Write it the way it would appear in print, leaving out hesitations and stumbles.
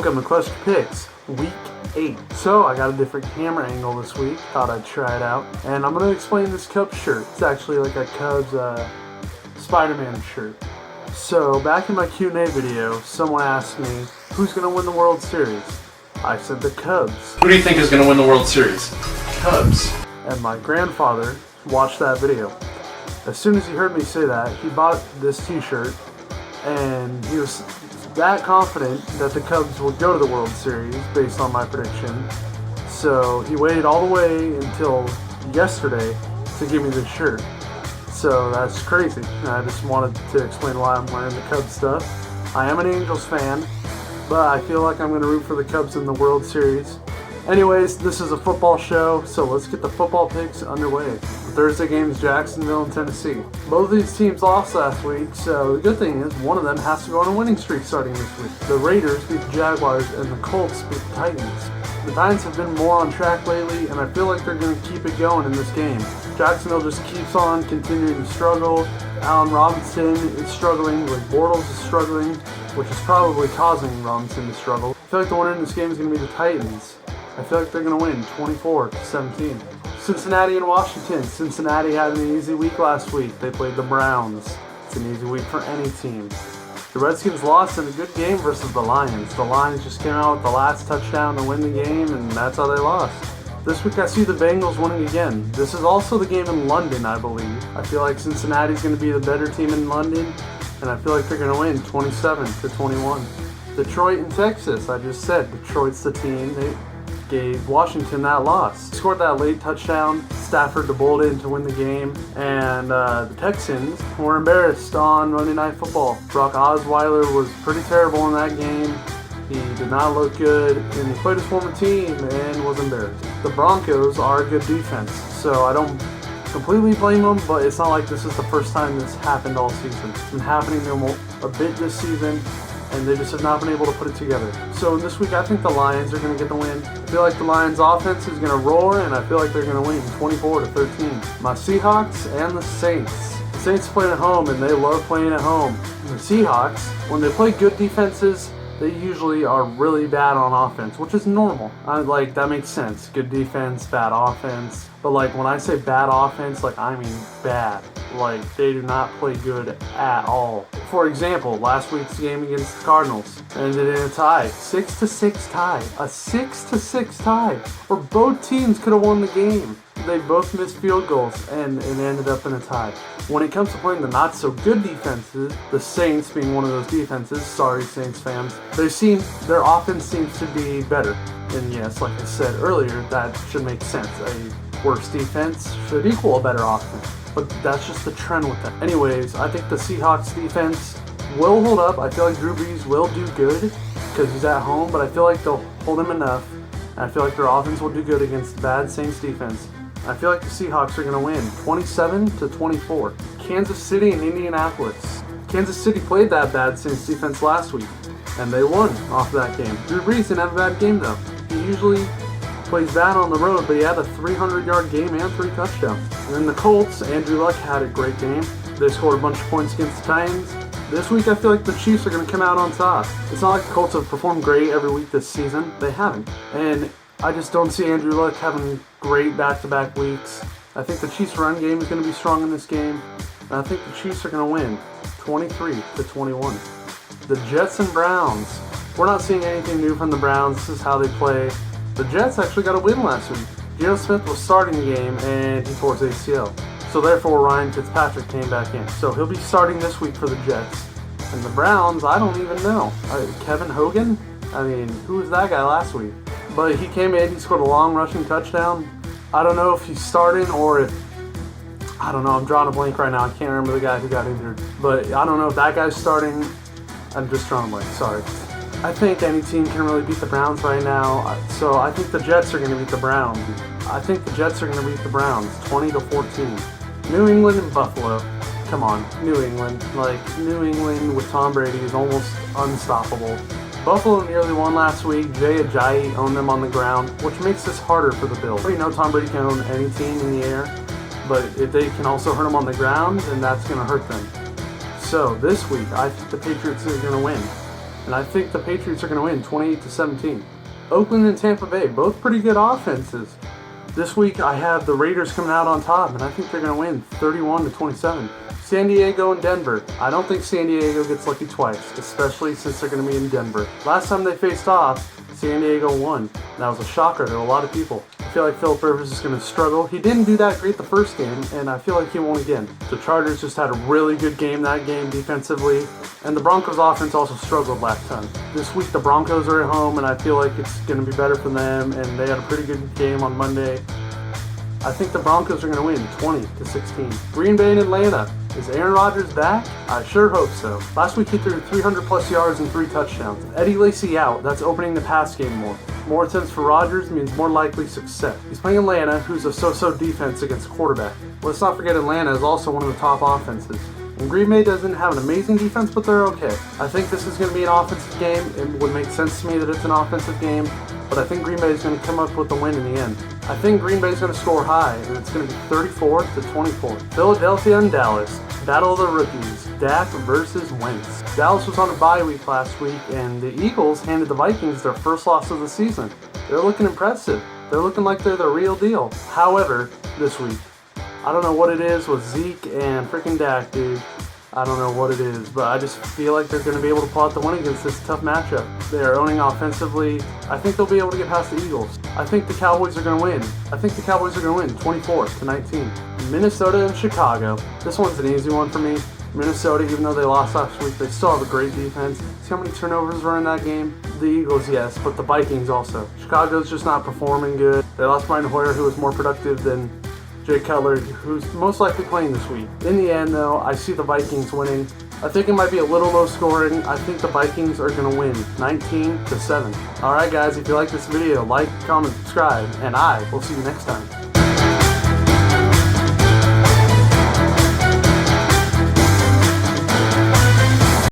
Welcome to Clutch Picks, Week 8. So, I got a different camera angle this week, thought I'd try it out. And I'm going to explain this Cubs shirt. It's actually like a Cubs Spider-Man shirt. So, back in my Q&A video, someone asked me, who's going to win the World Series? I said the Cubs. Who do you think is going to win the World Series? Cubs. And my grandfather watched that video. As soon as he heard me say that, he bought this t-shirt, and he was that confident that the Cubs would go to the World Series based on my prediction. So he waited all the way until yesterday to give me this shirt. So that's crazy. I just wanted to explain why I'm wearing the Cubs stuff. I am an Angels fan, but I feel like I'm going to root for the Cubs in the World Series. Anyways, this is a football show, so let's get the football picks underway. The Thursday game is Jacksonville and Tennessee. Both of these teams lost last week, so the good thing is one of them has to go on a winning streak starting this week. The Raiders beat the Jaguars and the Colts beat the Titans. The Titans have been more on track lately, and I feel like they're going to keep it going in this game. Jacksonville just keeps on continuing to struggle. Allen Robinson is struggling, Blake Bortles is struggling, which is probably causing Robinson to struggle. I feel like the winner in this game is going to be the Titans. I feel like they're going to win 24-17. Cincinnati and Washington. Cincinnati had an easy week last week. They played the Browns. It's an easy week for any team. The Redskins lost in a good game versus the Lions. The Lions just came out with the last touchdown to win the game, and that's how they lost. This week I see the Bengals winning again. This is also the game in London, I believe. I feel like Cincinnati's going to be the better team in London, and I feel like they're going to win 27-21. Detroit and Texas. I just said Detroit's the team. They gave Washington that loss. Scored that late touchdown, Stafford to bolt in to win the game, and the Texans were embarrassed on Monday Night Football. Brock Osweiler was pretty terrible in that game. He did not look good, and he played his former team and was embarrassed. The Broncos are a good defense, so I don't completely blame them, but it's not like this is the first time this happened all season. It's been happening to them a bit this season, and they just have not been able to put it together. So this week, I think the Lions are going to get the win. I feel like the Lions' offense is going to roar, and I feel like they're going to win 24-13. My Seahawks and the Saints. The Saints play at home, and they love playing at home. And the Seahawks, when they play good defenses, they usually are really bad on offense, which is normal. That makes sense. Good defense, bad offense. But when I say bad offense, I mean bad. They do not play good at all. For example, last week's game against the Cardinals ended in a tie. 6-6 tie. A 6-6 tie. Where both teams could have won the game. They both missed field goals, and it ended up in a tie. When it comes to playing the not-so-good defenses, the Saints being one of those defenses, sorry Saints fans, their offense seems to be better. And yes, like I said earlier, that should make sense. A worse defense should equal a better offense. But that's just the trend with them. Anyways, I think the Seahawks defense will hold up. I feel like Drew Brees will do good because he's at home, but I feel like they'll hold him enough. And I feel like their offense will do good against the bad Saints defense. I feel like the Seahawks are going to win 27-24. Kansas City and Indianapolis. Kansas City played that bad Saints defense last week, and they won off that game. Drew Brees didn't have a bad game, though. He usually plays bad on the road, but he had a 300-yard game and 3 touchdowns. And then the Colts, Andrew Luck had a great game. They scored a bunch of points against the Titans. This week, I feel like the Chiefs are going to come out on top. It's not like the Colts have performed great every week this season. They haven't. And I just don't see Andrew Luck having great back-to-back weeks. I think the Chiefs' run game is going to be strong in this game. And I think the Chiefs are going to win 23-21. The Jets and Browns. We're not seeing anything new from the Browns. This is how they play. The Jets actually got a win last week. Geno Smith was starting the game, and he tore his ACL. So therefore, Ryan Fitzpatrick came back in. So he'll be starting this week for the Jets. And the Browns, I don't even know. Kevin Hogan? Who was that guy last week? But he came in, he scored a long rushing touchdown. I don't know if he's starting or if... I don't know, I'm drawing a blank right now. I can't remember the guy who got injured. But I don't know if that guy's starting. I'm just drawing a blank, sorry. I think any team can really beat the Browns right now. So I think the Jets are going to beat the Browns. I think the Jets are going to beat the Browns 20-14. New England and Buffalo. Come on, New England. New England with Tom Brady is almost unstoppable. Buffalo nearly won last week. Jay Ajayi owned them on the ground, which makes this harder for the Bills. We know Tom Brady can own any team in the air, but if they can also hurt them on the ground, then that's going to hurt them. So this week, I think the Patriots are going to win and I think the Patriots are going to win 28-17. Oakland and Tampa Bay, both pretty good offenses. This week I have the Raiders coming out on top, and I think they're going to win 31-27. San Diego and Denver. I don't think San Diego gets lucky twice, especially since they're going to be in Denver. Last time they faced off, San Diego won. And that was a shocker to a lot of people. I feel like Philip Rivers is going to struggle. He didn't do that great the first game, and I feel like he won't again. The Chargers just had a really good game that game defensively, and the Broncos offense also struggled last time. This week the Broncos are at home, and I feel like it's going to be better for them, and they had a pretty good game on Monday. I think the Broncos are going to win 20-16. Green Bay and Atlanta. Is Aaron Rodgers back? I sure hope so. Last week he threw 300 plus yards and 3 touchdowns. Eddie Lacy out. That's opening the pass game more. More attempts for Rodgers means more likely success. He's playing Atlanta, who's a so-so defense against quarterback. Let's not forget Atlanta is also one of the top offenses. And Green Bay doesn't have an amazing defense, but they're okay. I think this is going to be an offensive game. It would make sense to me that it's an offensive game, but I think Green Bay is going to come up with the win in the end. I think Green Bay is going to score high, and it's going to be 34-24. Philadelphia and Dallas. Battle of the rookies. Dak versus Wentz. Dallas was on a bye week last week, and the Eagles handed the Vikings their first loss of the season. They're looking impressive. They're looking like they're the real deal. However, this week, I don't know what it is with Zeke and freaking Dak, dude. I don't know what it is, but I just feel like they're going to be able to pull out the win against this tough matchup. They are owning offensively. I think they'll be able to get past the Eagles. I think the Cowboys are going to win. I think the Cowboys are going to win 24-19. Minnesota and Chicago. This one's an easy one for me. Minnesota, even though they lost last week, they still have a great defense. See how many turnovers were in that game? The Eagles, yes, but the Vikings also. Chicago's just not performing good. They lost Brian Hoyer, who was more productive than Jay Cutler, who's most likely playing this week. In the end, though, I see the Vikings winning. I think it might be a little low scoring. I think the Vikings are going to win 19-7. Alright guys, if you like this video, like, comment, subscribe, and I will see you next time.